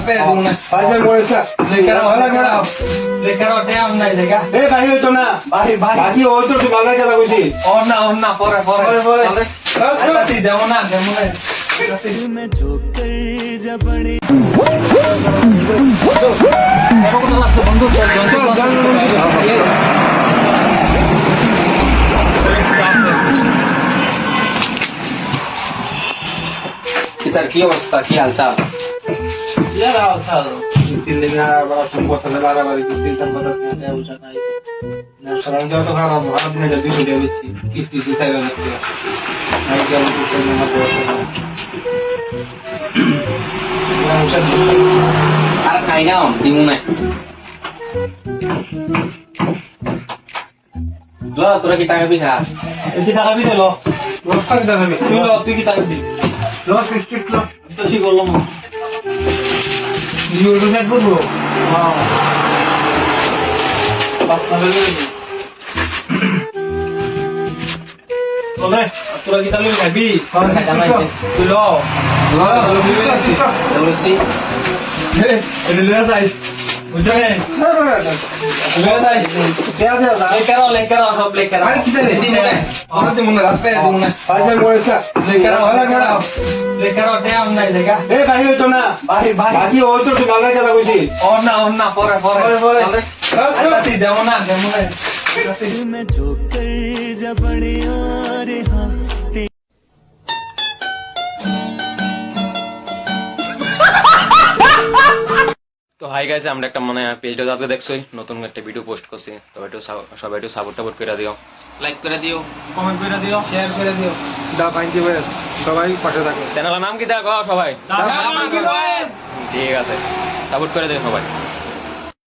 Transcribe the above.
রাতে দুনা পাইছে মরেছে লেখার ভালো করা লেখার টাইম নাই লেখা এ ভাই হইতো না ভাই ভাই বাকি ওই তো ভালো কথা কইছি ওর না পরে আচ্ছা দেবো না मैं जो कर जा बड़े বন্ধু তার কি অবস্থা কি হালচাল यार हाल तीन दिन बड़ा फोन को चले बारबारी तीन चार কথা শুনে বুঝা নাই না সরাই দাও তো খারাপ হাত নিয়ে যাবি ছুটে বেশি কিস্তি দিছাই না নাই গেল তো কোন না পড়ছে না আর খাই না দিমু না ল তোরা কি টাকা বিখা কি টাকা দিতে লো নমস্কার দাদা তুই লো তুই কি টাকা দি লো সিস্টেম লো তো ঠিক করলাম ইউরো নেট বলবো হ্যাঁ বাস না বলে তোরা কি তাহলে খাবি তুই লো বলছি এটা লয়ে যাই বুঝলে লয়ে যাই দেয়া দেয়া না লেখার সব লেখার আরে কি জানি দিমু না আমরা দিমু না রাতে দিমু না পাইছে মরেছে লেখার ভালো করা লেখার টাইম নাই লেখা এ ভাই হইতো না ভাই ভাই বাকি ওই তো ভালো কথা কইছি ওর না পরে আচ্ছা দেবো না मैं जो कर जा बड़े और हाँ তো হাই গাইস আমরা একটা মানে পেজটা যাতে দেখছোই নতুন একটা ভিডিও পোস্ট করছি তো একটু সবাই একটু সাপোর্ট করে দিও লাইক করে দিও কমেন্ট করে দিও শেয়ার করে দিও দা পাইছি বেশ সবাই পাশে থাকো চ্যানেলের নাম কি দেখো সবাই ঠিক আছে সাপোর্ট করে দিও সবাই